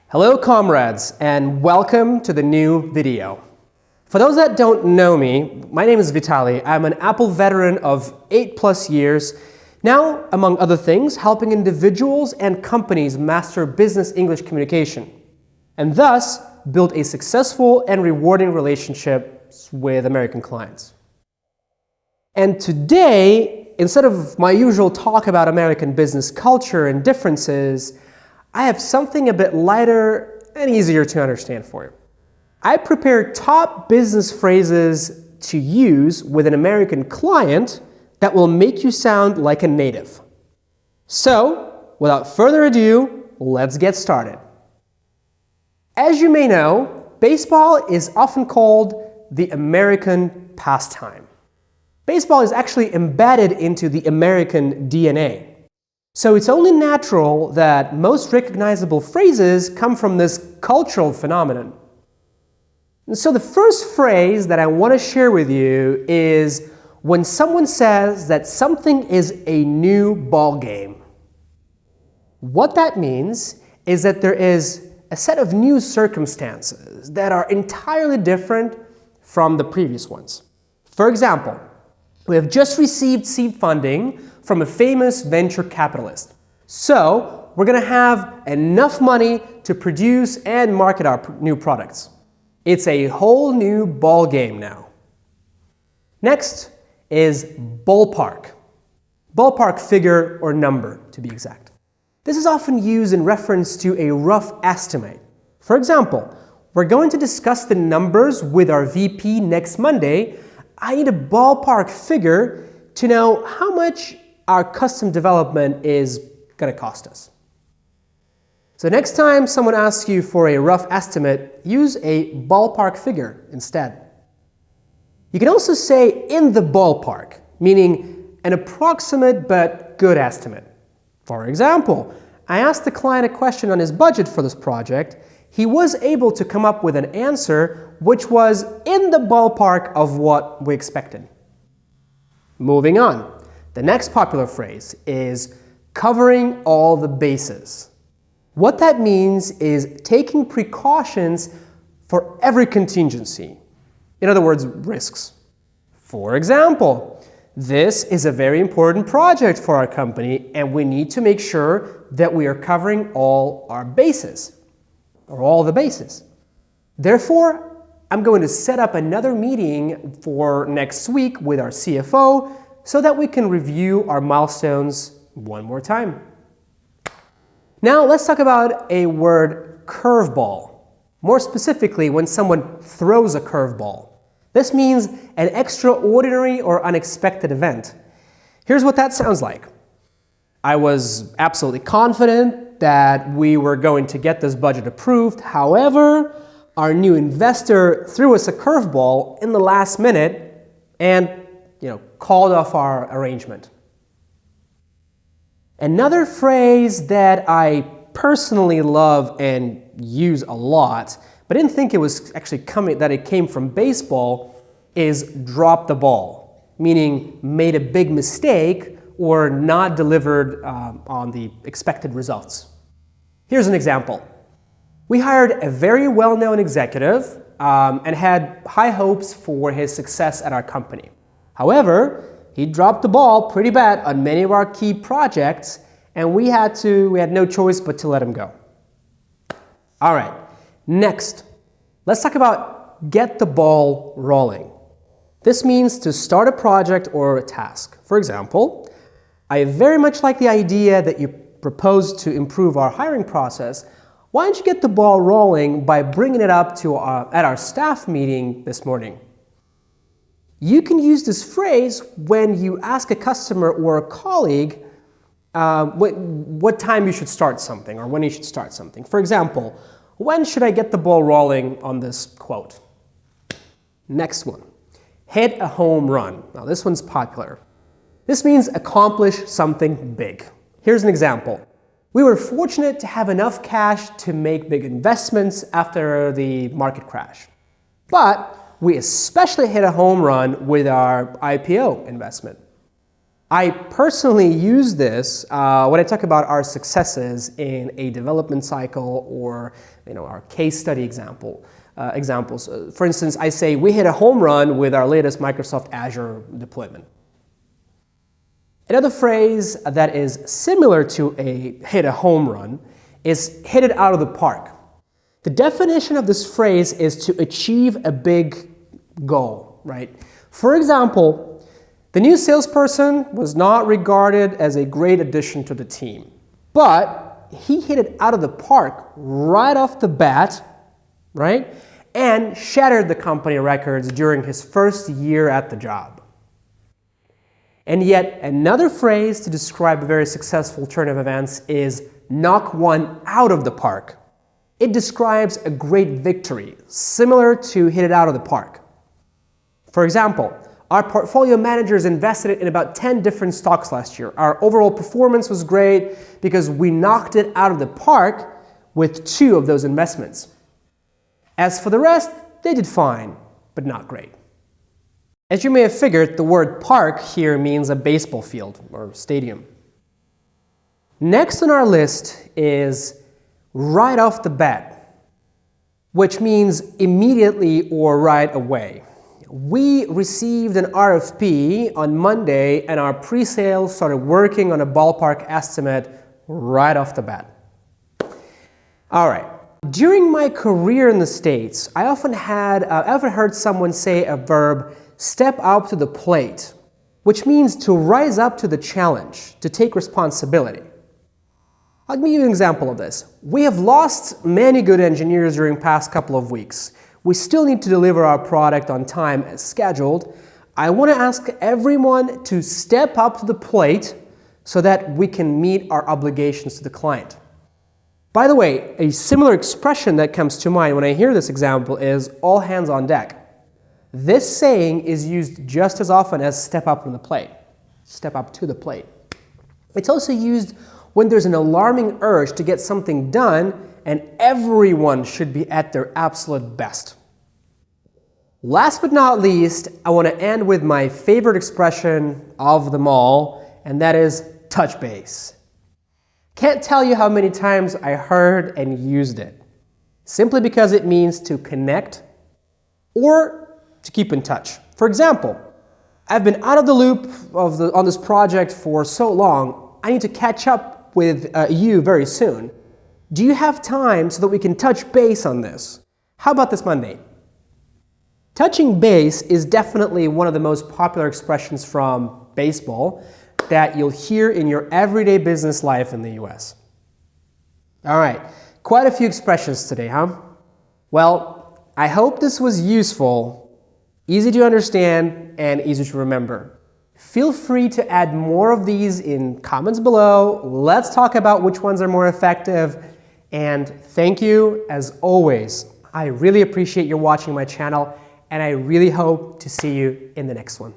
Hello comrades, and welcome to the new video. For those that don't know me, my name is Vitaly. I'm an Apple veteran of 8+ years, now, among other things, helping individuals and companies master business English communication, and thus build a successful and rewarding relationship with American clients. And today, instead of my usual talk about American business culture and differences, I have something a bit lighter and easier to understand for you. I prepared top business phrases to use with an American client that will make you sound like a native. So, without further ado, let's get started. As you may know, baseball is often called the American pastime. Baseball is actually embedded into the American DNA. So it's only natural that most recognizable phrases come from this cultural phenomenon. And so the first phrase that I want to share with you is when someone says that something is a new ball game. What that means is that there is a set of new circumstances that are entirely different from the previous ones. For example, we have just received seed funding from a famous venture capitalist. So, we're going to have enough money to produce and market our new products. It's a whole new ball game now. Next is ballpark. Ballpark figure or number, to be exact. This is often used in reference to a rough estimate. For example, we're going to discuss the numbers with our VP next Monday. I need a ballpark figure to know how much our custom development is going to cost us. So next time someone asks you for a rough estimate, use a ballpark figure instead. You can also say in the ballpark, meaning an approximate but good estimate. For example, I asked the client a question on his budget for this project. He was able to come up with an answer which was in the ballpark of what we expected. Moving on. The next popular phrase is covering all the bases. What that means is taking precautions for every contingency. In other words, risks. For example, this is a very important project for our company and we need to make sure that we are covering all our bases, or all the bases. Therefore, I'm going to set up another meeting for next week with our CFO so that we can review our milestones one more time. Now let's talk about a word curveball. More specifically, when someone throws a curveball. This means an extraordinary or unexpected event. Here's what that sounds like. I was absolutely confident that we were going to get this budget approved. However, our new investor threw us a curveball in the last minute and called off our arrangement. Another phrase that I personally love and use a lot, but didn't think it was actually that it came from baseball, is drop the ball, meaning made a big mistake or not delivered on the expected results. Here's an example. We hired a very well-known executive and had high hopes for his success at our company. However, he dropped the ball pretty bad on many of our key projects, and we had no choice but to let him go. All right, next, let's talk about get the ball rolling. This means to start a project or a task. For example, I very much like the idea that you proposed to improve our hiring process. Why don't you get the ball rolling by bringing it up at our staff meeting this morning? You can use this phrase when you ask a customer or a colleague what time you should start something or when you should start something. For example, when should I get the ball rolling on this quote? Next one, hit a home run. Now this one's popular. This means accomplish something big. Here's an example. We were fortunate to have enough cash to make big investments after the market crash. But we especially hit a home run with our IPO investment. I personally use this when I talk about our successes in a development cycle or our case study examples. For instance, I say we hit a home run with our latest Microsoft Azure deployment. Another phrase that is similar to a hit a home run is hit it out of the park. The definition of this phrase is to achieve a big goal, right? For example, the new salesperson was not regarded as a great addition to the team, but he hit it out of the park right off the bat, right? And shattered the company records during his first year at the job. And yet another phrase to describe a very successful turn of events is knock one out of the park. It describes a great victory, similar to hit it out of the park. For example, our portfolio managers invested in about 10 different stocks last year. Our overall performance was great because we knocked it out of the park with 2 of those investments. As for the rest, they did fine, but not great. As you may have figured, the word park here means a baseball field or stadium. Next on our list is right off the bat, which means immediately or right away. We received an RFP on Monday and our pre-sales started working on a ballpark estimate right off the bat. All right. During my career in the States, I often heard someone say a verb, step up to the plate, which means to rise up to the challenge, to take responsibility. I'll give you an example of this. We have lost many good engineers during the past couple of weeks. We still need to deliver our product on time as scheduled. I want to ask everyone to step up to the plate so that we can meet our obligations to the client. By the way, a similar expression that comes to mind when I hear this example is all hands on deck. This saying is used just as often as step up to the plate. It's also used when there's an alarming urge to get something done and everyone should be at their absolute best. Last but not least, I want to end with my favorite expression of them all, and that is touch base. Can't tell you how many times I heard and used it, simply because it means to connect or to keep in touch. For example, I've been out of the loop on this project for so long, I need to catch up with you very soon. Do you have time so that we can touch base on this? How about this Monday? Touching base is definitely one of the most popular expressions from baseball that you'll hear in your everyday business life in the US. All right, quite a few expressions today, huh? Well, I hope this was useful, easy to understand, and easy to remember. Feel free to add more of these in comments below. Let's talk about which ones are more effective. And thank you, as always. I really appreciate you watching my channel, and I really hope to see you in the next one.